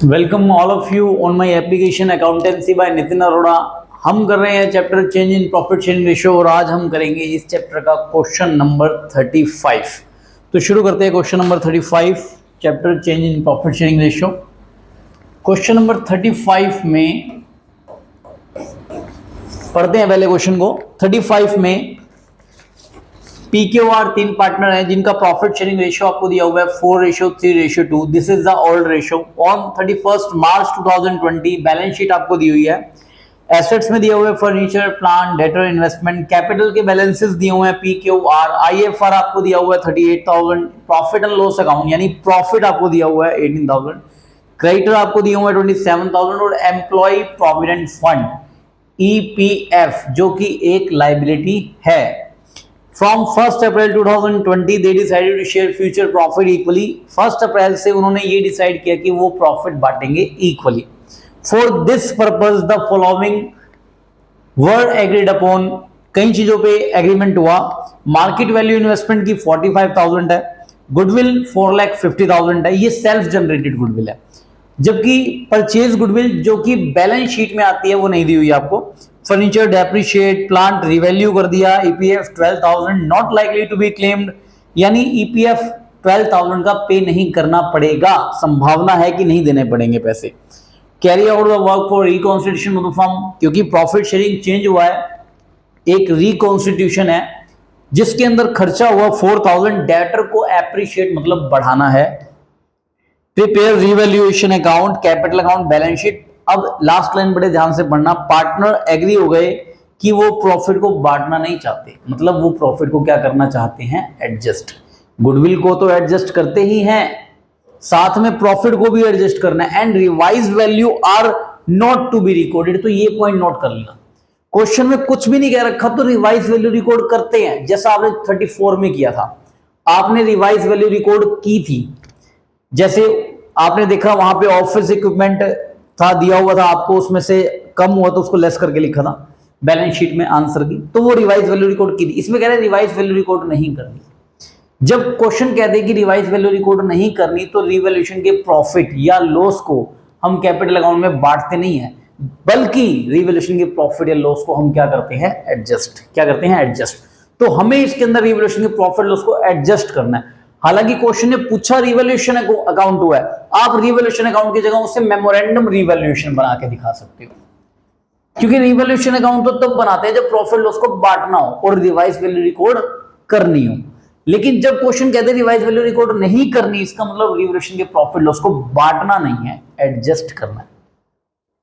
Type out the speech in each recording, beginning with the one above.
Welcome all of you on my application accountancy by Nitin Arora. हम कर रहे हैं chapter change in profit sharing ratio और आज हम करेंगे इस चैप्टर का क्वेश्चन नंबर 35। तो शुरू करते हैं question number 35, chapter change in profit sharing ratio. Question number 35 में पढ़ते हैं पहले क्वेश्चन को। 35 में PQR तीन पार्टनर हैं जिनका प्रॉफिट शेयरिंग रेशियो आपको दिया हुआ है 4:3:2। This is the old ratio. On 31 March 2020 balance sheet आपको दी हुई है। एसेट्स में दिया हुआ है furniture, plant, debtor, investment. Capital के बैलेंसेस दिए हुए हैं PQR। IFR आपको दिया हुआ है 38,000। प्रॉफिट एंड लॉस अकाउंट यानी प्रॉफिट आपको दिया हुआ है 18,000। क्रेडिटर आपको दिया हुआ है 27,000 और एम्प्लॉय प्रोविडेंट फंड EPF जो कि एक लाइबिलिटी है। From 1st April 2020 they decided to share future profit equally। 1st अप्रैल से उन्होंने ये डिसाइड किया कि वो प्रॉफिट बांटेंगे equally. For this purpose the following were agreed upon। कई चीजों पे एग्रीमेंट हुआ। मार्केट वैल्यू इन्वेस्टमेंट की 45,000 है। गुडविल 4,50,000 है। ये सेल्फ जनरेटेड गुडविल है, जबकि परचेज गुडविल जो कि बैलेंस शीट में आती है वो नहीं दी हुई आपको। फर्नीचर डेप्रिशिएट, प्लांट रिवैल्यू कर दिया। EPF 12,000 not likely to be claimed, यानी EPF 12,000 का पे नहीं करना पड़ेगा, संभावना है कि नहीं देने पड़ेंगे पैसे। Carry out the work for reconstitution of the firm, क्योंकि प्रॉफिट शेयरिंग चेंज हुआ है, एक रिकॉन्स्टिट्यूशन है जिसके अंदर खर्चा हुआ 4,000। डेटर को एप्रिशिएट मतलब बढ़ाना है। Prepare revaluation account, capital account, balance sheet. अब लास्ट लाइन बड़े ध्यान से पढ़ना। पार्टनर एग्री हो गए कि वो प्रॉफिट को बांटना नहीं चाहते, मतलब वो प्रॉफिट को क्या करना चाहते हैं, एडजस्ट। गुडविल को तो एडजस्ट करते ही हैं, साथ में प्रॉफिट को भी एडजस्ट करना है। And revise value are not to be recorded, तो ये पॉइंट नोट कर लेना। क्वेश्चन में कुछ भी नहीं कह रखा तो रिवाइज वैल्यू रिकॉर्ड करते हैं, जैसा आपने 34 में किया था। आपने रिवाइज वैल्यू रिकॉर्ड की थी, जैसे आपने देखा वहां पे ऑफिस इक्विपमेंट था दिया हुआ था आपको, उसमें से कम हुआ तो उसको लेस करके लिखा था बैलेंस शीट में आंसर की, तो वो रिवाइज वैल्यू रिकॉर्ड की थी। इसमें कह रहे हैं रिवाइज वैल्यू रिकॉर्ड नहीं करनी। जब क्वेश्चन कहते हैं कि रिवाइज वैल्यू रिकॉर्ड नहीं करनी तो रिवैल्यूएशन के प्रॉफिट या लॉस को हम कैपिटल अकाउंट में बांटते नहीं है, बल्कि रिवैल्यूएशन के प्रॉफिट या लॉस को हम क्या करते हैं, एडजस्ट। क्या करते हैं, एडजस्ट। तो हमें इसके अंदर रिवैल्यूएशन के प्रॉफिट लॉस को एडजस्ट करना है। हालांकि क्वेश्चन ने पूछा रिवैल्यूएशन अकाउंट हुआ है, आप रिवैल्यूएशन अकाउंट की जगह उससे मेमोरेंडम रिवैल्यूएशन बना के दिखा सकते हो, क्योंकि रिवैल्यूएशन अकाउंट तो तब बनाते हैं जब प्रॉफिट लॉस को बांटना हो और रिवाइज वैल्यू रिकॉर्ड करनी हो। लेकिन जब क्वेश्चन कहते हैं रिवाइज वैल्यू रिकॉर्ड नहीं करनी, इसका मतलब रिवैल्यूएशन के प्रॉफिट लॉस को बांटना नहीं है, एडजस्ट करना है।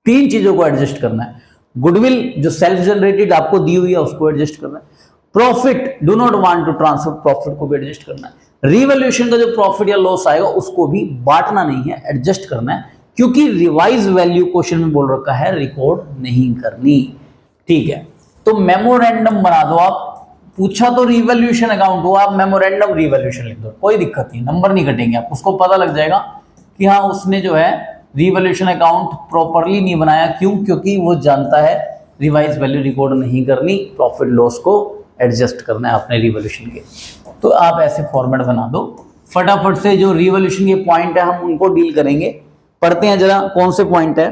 तीन चीजों को एडजस्ट करना है। गुडविल जो सेल्फ जनरेटेड आपको दी हुई है उसको एडजस्ट करना है। Profit do not want to transfer, profit को भी एडजस्ट करना है। रिवैल्यूएशन का जो प्रॉफिट या लॉस आएगा उसको भी बांटना नहीं है, एडजस्ट करना है, क्योंकि रिवाइज वैल्यू क्वेश्चन में बोल रखा है रिकॉर्ड नहीं करनी। ठीक है, तो मेमोरेंडम बना दो आप। पूछा तो रिवैल्यूएशन अकाउंट हो, आप मेमोरेंडम रिवैल्यूएशन लिख दो, कोई दिक्कत नहीं, नंबर नहीं कटेंगे। आप उसको पता लग जाएगा कि हाँ उसने जो है रिवैल्यूएशन अकाउंट प्रॉपरली नहीं बनाया। क्यों? क्योंकि वो जानता है रिवाइज वैल्यू रिकॉर्ड नहीं करनी, प्रॉफिट लॉस को एडजस्ट करना है अपने रिवैल्यूएशन के। तो आप ऐसे फॉर्मेट बना दो। फटाफट से जो रिवैल्यूएशन के पॉइंट है हम उनको डील करेंगे। पढ़ते हैं जरा कौन से पॉइंट है।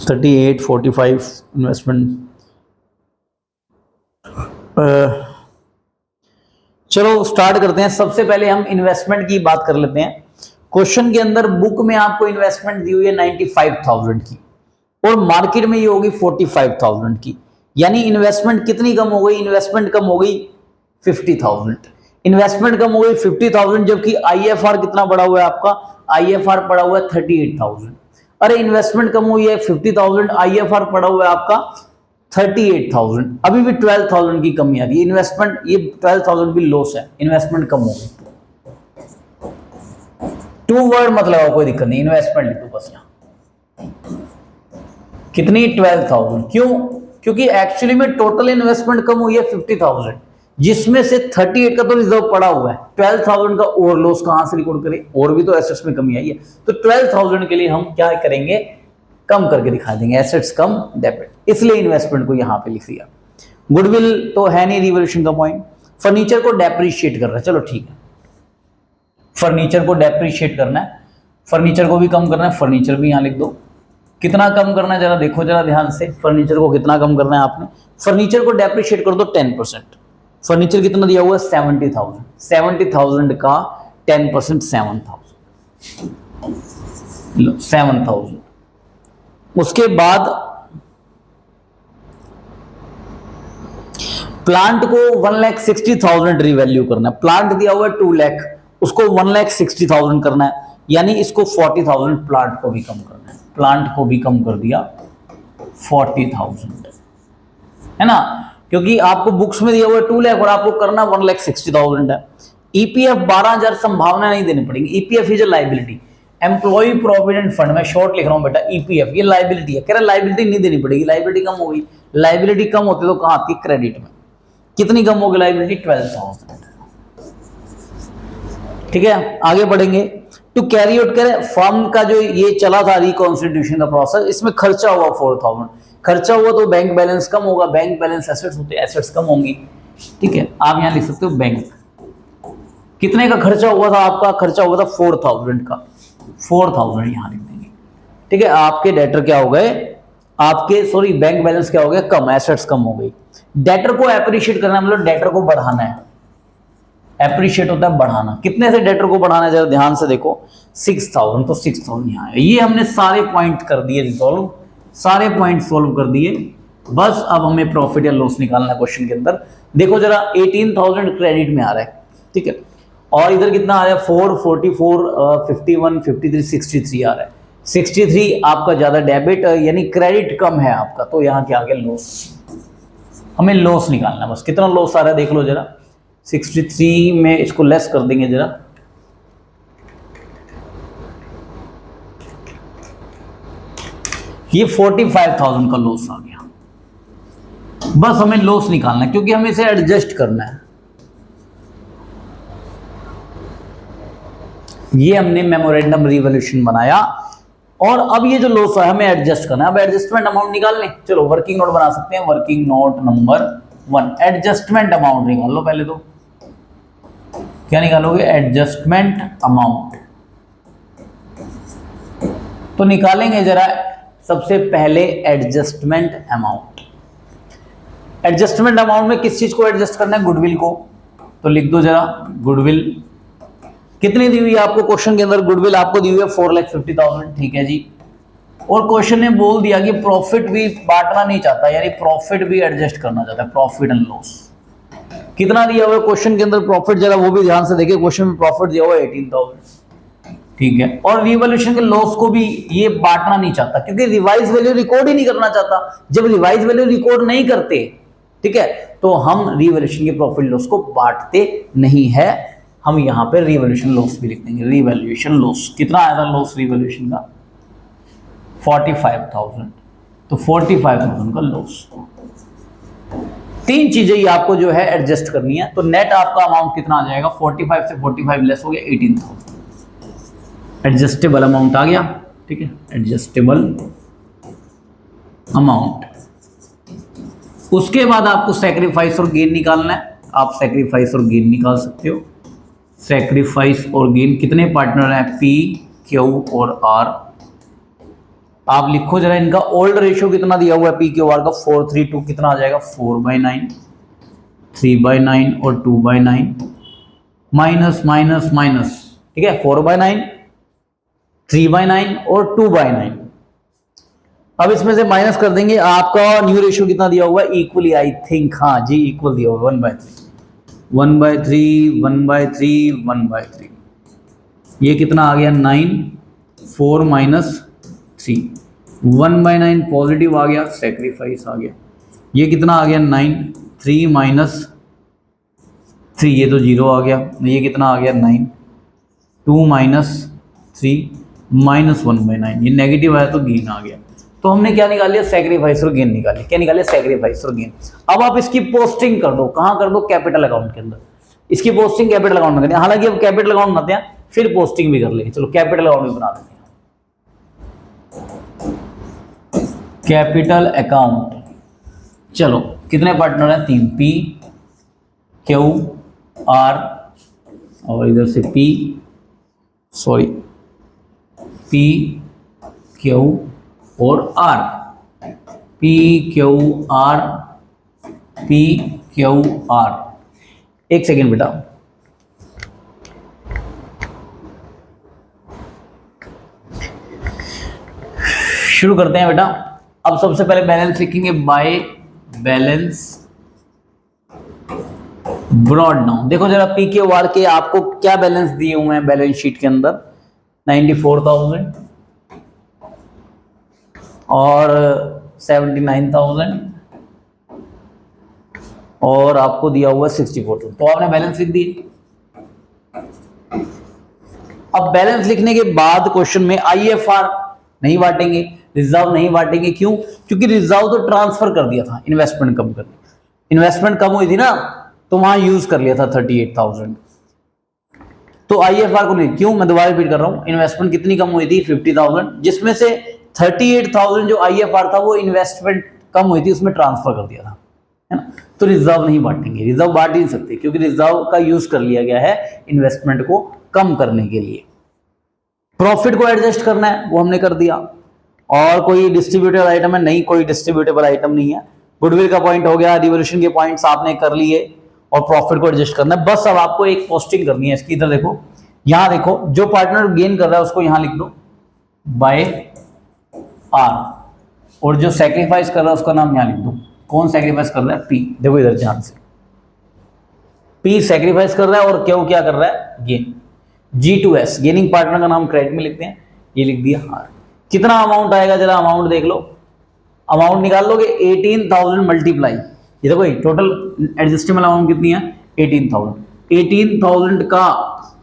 38, 45 इन्वेस्टमेंट। चलो स्टार्ट करते हैं। सबसे पहले हम इन्वेस्टमेंट की बात कर लेते हैं। क्वेश्चन के अंदर बुक में आपको इन्वेस्टमेंट दी हुई है 95,000 की और मार्केट में ये होगी 45,000 की, यानी इन्वेस्टमेंट कितनी कम हो गई, इन्वेस्टमेंट कम हो गई 50,000। इन्वेस्टमेंट कम हो गई 50,000, जबकि IFR कितना पड़ा हुआ है आपका, IFR पड़ा हुआ है 38,000। अरे इन्वेस्टमेंट कम हुई है 50,000, IFR पड़ा हुआ है आपका 38,000, अभी भी 12,000 की कमी आ रही है। इन्वेस्टमेंट ये 12,000 भी लॉस है, इन्वेस्टमेंट कम हो गई। 2 वर्ड मत लगाओ, कोई दिक्कत नहीं, इन्वेस्टमेंट लिखो बस। यहाँ कितनी, 12,000। क्यों? क्योंकि एक्चुअली में टोटल इन्वेस्टमेंट कम हुई है 50,000, जिसमें से 38 का तो रिजर्व पड़ा हुआ है। 12,000 का और लॉस कहां से रिकॉर्ड करें, और भी तो एसेट्स में कमी आई है, तो 12,000 के लिए हम क्या करेंगे, कम करके दिखा देंगे, एसेट्स कम डेबिट, इसलिए इन्वेस्टमेंट को यहां पे लिख दिया। गुडविल तो है नहीं रिवैल्यूएशन का पॉइंट। फर्नीचर को डेप्रिशिएट कर रहा है, चलो ठीक है। फर्नीचर को डेप्रिशिएट करना है, फर्नीचर को भी कम करना है, फर्नीचर भी यहाँ लिख दो। कितना कम करना है जरा देखो जरा ध्यान से, फर्नीचर को कितना कम करना है आपने, फर्नीचर को डेप्रिशिएट कर दो 10%। फर्नीचर कितना दिया हुआ है 70,000, 70,000 का 10% 7,000। उसके बाद प्लांट को 1,60,000 रिवैल्यू करना है, प्लांट दिया हुआ है 2 लाख, उसको 1,60,000 करना है, यानी इसको 40,000 प्लांट को भी कम करना है, प्लांट को भी कम कर दिया 40,000, है ना, क्योंकि आपको बुक्स में दिया हुआ है 2 लाख और आपको करना 1,60,000 है। ईपीएफ 12,000 संभावना नहीं देनी पड़ेगी, EPF is a liability, employ provident fund, मैं शॉर्ट लिख रहा हूं बेटा, ईपीएफ ये लाइबिलिटी है, कह रहा लाइबिलिटी नहीं देनी पड़ेगी, लाइबिलिटी कम हो गई, लाइबिलिटी कम होती तो कहां आती, क्रेडिट में। कितनी कम होगी लाइबिलिटी, 12,000। ठीक है, आगे बढ़ेंगे। टू कैरी आउट करें फर्म का जो ये चला था रिकॉन्स्टिट्यूशन का प्रोसेस, इसमें खर्चा हुआ 4,000, खर्चा हुआ तो बैंक बैलेंस कम होगा, बैंक बैलेंस एसेट्स होते, एसेट्स कम होंगी। ठीक है, आप यहां लिख सकते हो बैंक, कितने का खर्चा हुआ था, आपका खर्चा हुआ था 4,000 का, 4,000 यहां लिख देंगे। ठीक है, आपके डेटर क्या हो गए, आपके सॉरी बैंक बैलेंस क्या हो गया, कम, एसेट्स कम हो गई। डेटर को एप्रिशिएट करना मतलब डेटर को बढ़ाना है, एप्रिशिएट होता है बढ़ाना, कितने से डेटर को बढ़ाना है जरा ध्यान से देखो, 6,000, तो 6,000 यहाँ है। ये हमने सारे पॉइंट कर दिए रिजॉल्व, सारे पॉइंट सोल्व कर दिए, बस अब हमें प्रॉफिट या लॉस निकालना है क्वेश्चन के अंदर। देखो जरा 18,000 क्रेडिट में आ रहा है, ठीक है, और इधर कितना आ रहा है 4, 44, 51, 53, 63 आ रहा है, 63 आपका ज्यादा डेबिट यानी क्रेडिट कम है आपका, तो यहाँ क्या आ गया लॉस, हमें लॉस निकालना है बस। कितना लॉस आ रहा है देख लो जरा, 63 में इसको लेस कर देंगे जरा, ये 45,000 का लॉस आ गया, बस हमें लॉस निकालना है क्योंकि हमें इसे एडजस्ट करना है। ये हमने मेमोरेंडम रिवॉल्यूशन बनाया और अब ये जो लॉस है हमें एडजस्ट करना है। अब एडजस्टमेंट अमाउंट निकाल लें, चलो वर्किंग नोट बना सकते हैं, working note number 1, adjustment amount निकाल लो पहले, तो क्या निकालोगे, एडजस्टमेंट अमाउंट। तो निकालेंगे जरा सबसे पहले एडजस्टमेंट अमाउंट। एडजस्टमेंट अमाउंट में किस चीज को एडजस्ट करना है, गुडविल को, तो लिख दो जरा गुडविल, कितनी दी हुई है आपको क्वेश्चन के अंदर, गुडविल आपको दी हुई है 4,50,000, ठीक है जी। और क्वेश्चन ने बोल दिया कि प्रॉफिट भी बांटना नहीं चाहता, यानी प्रॉफिट भी एडजस्ट करना चाहता है, प्रॉफिट एंड लॉस। कितना दिया हुआ है क्वेश्चन के अंदर प्रॉफिट, जरा वो भी ध्यान से देखिए, क्वेश्चन में प्रॉफिट दिया हुआ है 18,000, ठीक है। और रिवॉल्यूशन के लॉस को भी ये बांटना नहीं चाहता क्योंकि रिवाइज वैल्यू रिकॉर्ड ही नहीं करना चाहता। जब रिवाइज वैल्यू रिकॉर्ड नहीं करते, ठीक है, तो हम रिवॉल्यूशन के प्रॉफिट लॉस को बांटते नहीं है। हम यहां पे रिवॉल्यूशन लॉस भी लिख देंगे, रिवॉल्यूशन लॉस। कितना आया था लॉस रिवॉल्यूशन का, 45,000, तो 45,000 का लॉस। तीन चीजें ही आपको जो है एडजस्ट करनी है। तो नेट आपका अमाउंट कितना आ जाएगा, 45 से 45 लेस हो गया 18,000, एडजस्टेबल अमाउंट आ गया, ठीक है, एडजस्टेबल अमाउंट। उसके बाद आपको सैक्रिफाइस और गेन निकालना है, आप सैक्रिफाइस और गेन निकाल सकते हो। सैक्रिफाइस और गेन कितने पार्टनर हैं, पी, क्यू और आर। आप लिखो जरा इनका ओल्ड रेशियो कितना दिया हुआ है पी क्यू आर का, 4:3:2, कितना आ जाएगा 4/9, 3/9 और 2/9, माइनस माइनस माइनस, ठीक है, 4/9, 3/9 और 2/9। अब इसमें से माइनस कर देंगे, आपका न्यू रेशियो कितना दिया हुआ है, इक्वली, आई थिंक, हाँ जी इक्वल दिया हुआ है, 1/3, 1/3, 1/3, 1/3। ये कितना आ गया 9, 4 माइनस 3, 1/9 पॉजिटिव आ गया, सेक्रीफाइस आ गया। ये कितना आ गया 9, 3 माइनस 3, ये तो 0 आ गया। ये कितना आ गया 9, 2 माइनस 3 माइनस 1/9, ये नेगेटिव आया तो गेन आ गया। तो हमने क्या निकाल लिया, सेक्रीफाइस और गेन निकाल लिया। क्या निकाल लिया, सेक्रीफाइस और गेन। अब आप इसकी पोस्टिंग कर दो, कहां कर दो, कैपिटल अकाउंट के अंदर। इसकी पोस्टिंग कैपिटल अकाउंट में करनी है, हालांकि अब कैपिटल अकाउंट बनाते हैं फिर पोस्टिंग भी कर लेंगे। चलो कैपिटल अकाउंट भी बना देते हैं, कैपिटल अकाउंट। चलो कितने पार्टनर हैं, 3, पी, क्यू, आर और इधर से पी, सॉरी, पी क्यू और R, P Q R, P Q R. एक सेकेंड बेटा, शुरू करते हैं बेटा। अब सबसे पहले बैलेंस लिखेंगे, बाय बैलेंस ब्रॉड डाउन। देखो जरा पी क्यू आर के आपको क्या बैलेंस दिए हुए हैं बैलेंस शीट के अंदर, 94,000 और 79,000 और आपको दिया हुआ 64,000। तो आपने बैलेंस लिख दिए। अब बैलेंस लिखने के बाद क्वेश्चन में आईएफआर नहीं बांटेंगे, रिजर्व नहीं बांटेंगे। क्यों? क्योंकि रिजर्व तो ट्रांसफर कर दिया था, इन्वेस्टमेंट कम कर, इन्वेस्टमेंट कम हुई थी ना, तो वहां यूज कर लिया था 38,000। तो आईएफआर को नहीं। क्यों? मैं दोबारा रिपीट कर रहा हूं, इन्वेस्टमेंट कितनी कम हुई थी? 50,000, जिसमें से 38,000 जो आईएफआर था वो इन्वेस्टमेंट कम हुई थी उसमें ट्रांसफर कर दिया था, है ना। तो रिजर्व नहीं बांटेंगे, रिजर्व बांट ही नहीं सकते क्योंकि रिजर्व का यूज कर लिया गया है इन्वेस्टमेंट को कम करने के लिए। प्रॉफिट को एडजस्ट करना है, वो हमने कर दिया। और कोई डिस्ट्रीब्यूटेबल आइटम है? नहीं, कोई डिस्ट्रीब्यूटेबल आइटम नहीं है। गुडविल का पॉइंट हो गया, रिवोल्यूशन के पॉइंट्स आपने कर लिए और प्रॉफिट को एडजस्ट करना है। बस अब आपको एक पोस्टिंग करनी है इसकी। इधर देखो, यहां देखो, जो पार्टनर गेन कर रहा है उसको यहां लिख दो बाय आर, और जो सैक्रिफाइस कर रहा है उसका नाम यहां लिख दो। कौन सैक्रिफाइस कर रहा है? पी। देखो इधर ध्यान से, पी सैक्रिफाइस कर रहा है और क्यू क्या कर रहा है? गेन। G2S गेनिंग पार्टनर का नाम क्रेडिट में लिखते हैं, ये लिख दिया आर। कितना अमाउंट आएगा जरा अमाउंट देख लो, अमाउंट निकाल लोगे। 18,000 मल्टीप्लाई, ये देखो टोटल एडजस्टेबल अमाउंट कितनी है? 18,000। 18,000 का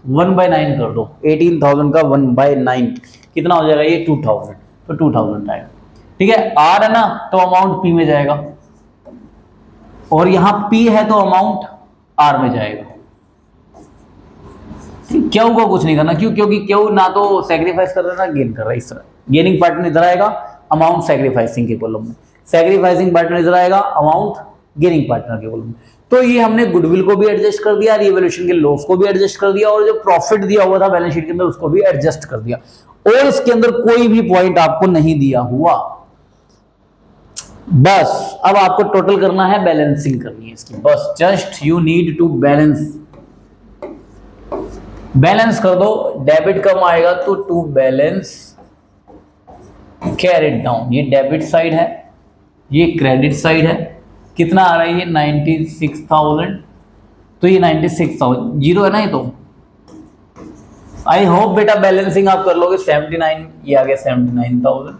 1/9 कर दो, 18,000 का 1/9 कितना हो जाएगा? ये 2,000। तो 2,000 आएगा, ठीक है। आर है ना, तो अमाउंट पी में जाएगा, और यहां पी है तो अमाउंट आर में जाएगा। क्यू को कुछ नहीं करना। क्यों? क्योंकि क्यू ना तो सैक्रिफाइस कर रहा है ना गेन कर रहा है। इस तरह गेनिंग पार्टनर इधर आएगा, अमाउंट सैक्रिफाइसिंग के कॉलम में, सैक्रिफाइसिंग पार्टनर इधर आएगा, अमाउंट गेनिंग पार्टनर के कॉलम में। तो ये हमने गुडविल को भी एडजस्ट कर दिया, रिवोल्यूशन के लॉस को भी एडजस्ट कर दिया, और जो प्रॉफिट दिया हुआ था बैलेंस शीट के अंदर उसको भी एडजस्ट कर दिया। और इसके अंदर कोई भी पॉइंट आपको नहीं दिया हुआ। बस अब आपको टोटल करना है, बैलेंसिंग करनी है इसकी। बस just you need to balance, balance कर दो। डेबिट कम आएगा तो टू बैलेंस कैरिड डाउन। ये डेबिट साइड है, ये क्रेडिट साइड है। कितना आ रहा है? ये 96,000। तो ये 96,000 जीरो है ना, ये तो। आई होप बेटा बैलेंसिंग आप कर लोगे। 79 ये आ गया 79,000,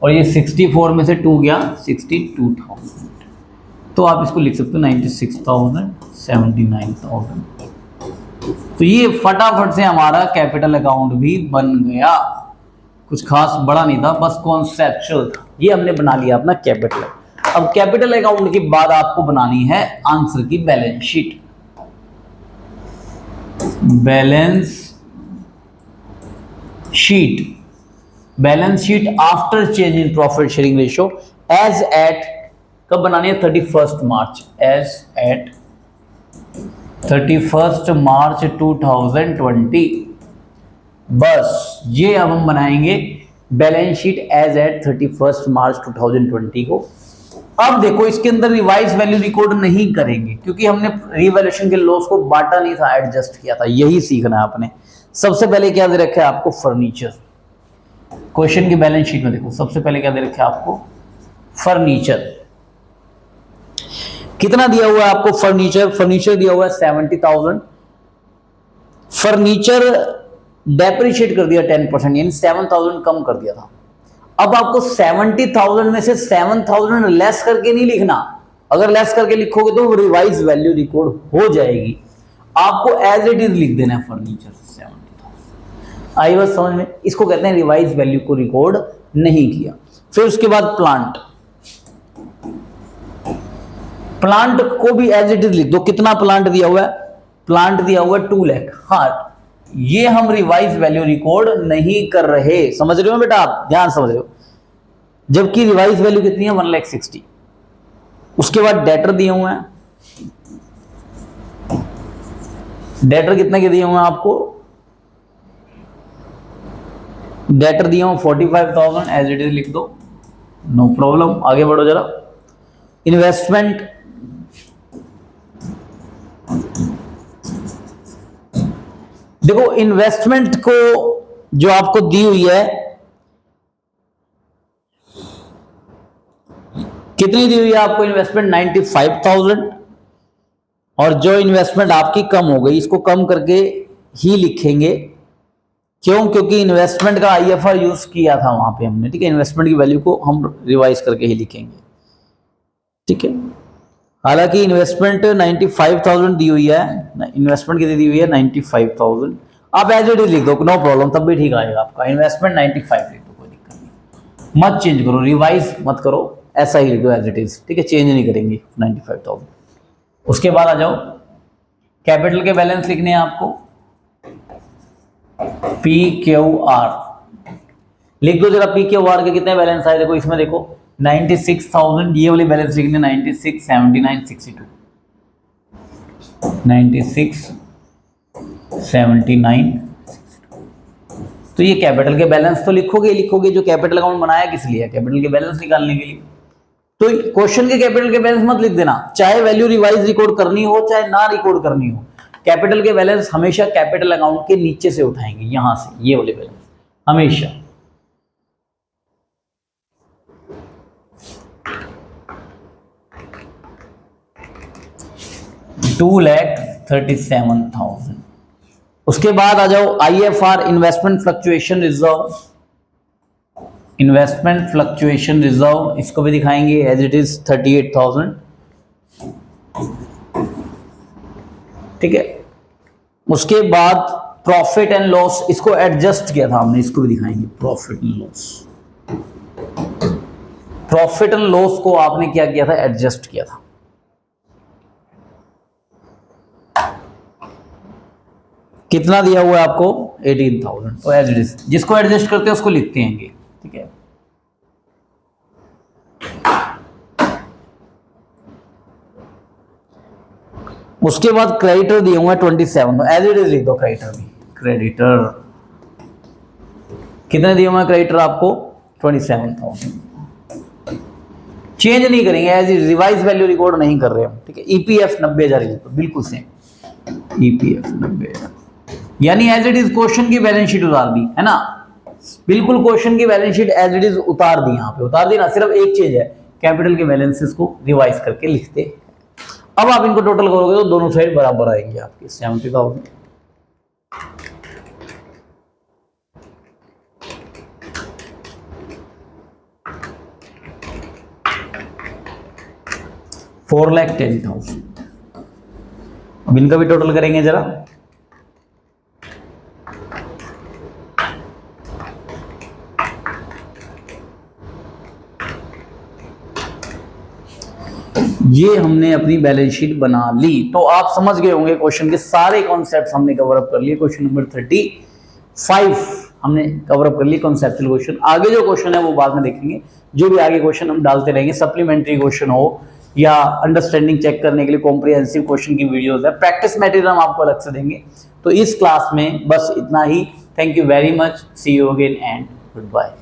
और ये 64 में से 2 गया 62,000। तो आप इसको लिख सकते हो 96,000 79,000। तो ये फटाफट से हमारा कैपिटल अकाउंट भी बन गया। कुछ खास बड़ा नहीं था, बस कॉन्सेप्चुअल था। ये हमने बना लिया अपना कैपिटल। अब कैपिटल अकाउंट के बाद आपको बनानी है आंसर की balance sheet. Balance sheet, balance sheet after change in profit sharing ratio as at, कब बनानी है? 31 मार्च। एज एट 31 मार्च 2020। बस ये अब हम बनाएंगे बैलेंस शीट एज एट 31 मार्च 2020 को। अब देखो इसके अंदर रिवाइज वैल्यू रिकॉर्ड नहीं करेंगे क्योंकि हमने रिवैल्यूएशन के लॉस को बांटा नहीं था, एडजस्ट किया था। यही सीखना है आपने। सबसे पहले क्या दे रखा है आपको? फर्नीचर। क्वेश्चन की बैलेंस शीट में देखो सबसे पहले क्या दे रखा है आपको? फर्नीचर। कितना दिया हुआ है आपको? फर्नीचर, फर्नीचर दिया हुआ है 70,000। फर्नीचर डेप्रिशिएट कर दिया 10%, यानी 7,000 कम कर दिया था। अब आपको 70,000 में से 7,000 लेस करके नहीं लिखना। अगर लेस करके लिखोगे तो रिवाइज वैल्यू रिकॉर्ड हो जाएगी। आपको एज इट इज लिख देना है फर्नीचर 70,000। आई बात समझ में? इसको कहते हैं रिवाइज वैल्यू को रिकॉर्ड नहीं किया। फिर उसके बाद प्लांट, प्लांट को भी एज इट इज लिख दो। कितना प्लांट दिया हुआ है? प्लांट दिया हुआ है 2 लाख। हाँ, ये हम रिवाइज वैल्यू रिकॉर्ड नहीं कर रहे। समझ रहे हो बेटा? आप ध्यान समझ रहे हो? जबकि रिवाइज वैल्यू कितनी है? 1,60,000। उसके बाद डेटर दिए हुए हैं। डेटर कितने के दिए हुए हैं आपको? डेटर दिया हूँ 45,000 एज इट इज लिख दो, नो प्रॉब्लम। आगे बढ़ो जरा। इन्वेस्टमेंट, देखो इन्वेस्टमेंट को जो आपको दी हुई है कितनी दी हुई है आपको इन्वेस्टमेंट 95,000, और जो इन्वेस्टमेंट आपकी कम हो गई इसको कम करके ही लिखेंगे। क्यों? क्योंकि इन्वेस्टमेंट का आईएफआर यूज किया था वहां पे हमने, ठीक है। इन्वेस्टमेंट की वैल्यू को हम रिवाइज करके ही लिखेंगे, ठीक है। हालांकि इन्वेस्टमेंट 95,000 दी हुई है, इन्वेस्टमेंट कितनी दी हुई है 95,000। आप एज इट इज लिख दो, नो प्रॉब्लम, तब भी ठीक आएगा आपका। इन्वेस्टमेंट 95 लिख दो, कोई दिक्कत नहीं, मत चेंज करो, रिवाइज मत करो, ऐसा ही लिख दो एज इट इज, ठीक है। चेंज नहीं करेंगे 95,000। उसके बाद आ जाओ, कैपिटल के बैलेंस लिखने हैं आपको, पी क्यू आर लिख दो जरा। पी क्यू आर के कितने बैलेंस आए देखो, इसमें देखो 96,000, ये वाले बैलेंस लिखने 96, 79, 62, 96, 79, 62। तो ये कैपिटल के बैलेंस तो लिखोगे लिखोगे, जो कैपिटल अकाउंट बनाया किस लिए? कैपिटल के बैलेंस निकालने के लिए। तो क्वेश्चन के कैपिटल के बैलेंस मत लिख देना, चाहे वैल्यू रिवाइज रिकॉर्ड करनी हो चाहे ना रिकॉर्ड करनी हो। कैपिटल के बैलेंस हमेशा कैपिटल अकाउंट के नीचे से उठाएंगे, यहां से, ये वाले बैलेंस हमेशा। $2,37,000। उसके बाद आ जाओ IFR, investment fluctuation reserve. Investment fluctuation reserve इसको भी दिखाएंगे एज इट इज 38,000, ठीक है। उसके बाद प्रॉफिट एंड लॉस, इसको एडजस्ट किया था हमने, इसको भी दिखाएंगे profit and loss. Profit and loss को आपने क्या किया था? एडजस्ट किया था। कितना दिया हुआ है आपको? 18,000। तो एज इट इज, जिसको एडजस्ट करते हैं उसको लिखते हैं, ठीक है। उसके बाद क्रेडिटर दिए हुए 27, तो एज इट इज लिख दो क्रेडिटर भी। क्रेडिटर कितने दिए हुए क्रेडिटर आपको? 27,000। चेंज नहीं करेंगे, as it revise value record नहीं कर रहे हम, ठीक है। ईपीएफ 90,000 लिख दो, बिल्कुल सेम ईपीएफ 90,000, यानी एज इट इज क्वेश्चन की बैलेंस शीट उतार दी है ना, बिल्कुल क्वेश्चन की balance sheet as it is उतार दी, यहां पे उतार दी ना। सिर्फ एक चीज है, कैपिटल के बैलेंसेस को रिवाइज करके लिखते। अब आप इनको टोटल करोगे तो दोनों साइड बराबर आएंगे आपके 70,000। $4,10,000। अब इनका भी टोटल करेंगे जरा। ये हमने अपनी बैलेंस शीट बना ली। तो आप समझ गए होंगे क्वेश्चन के सारे कॉन्सेप्ट्स हमने कवर अप कर लिए। क्वेश्चन नंबर 35 हमने कवर अप कर लिए कॉन्सेप्चुअल क्वेश्चन। आगे जो क्वेश्चन है वो बाद में देखेंगे, जो भी आगे क्वेश्चन हम डालते रहेंगे, सप्लीमेंट्री क्वेश्चन हो या अंडरस्टैंडिंग चेक करने के लिए कॉम्प्रिहेंसिव क्वेश्चन की वीडियोस है, प्रैक्टिस मटेरियल हम आपको अलग से देंगे। तो इस क्लास में बस इतना ही। Thank you very much, see you again and good bye.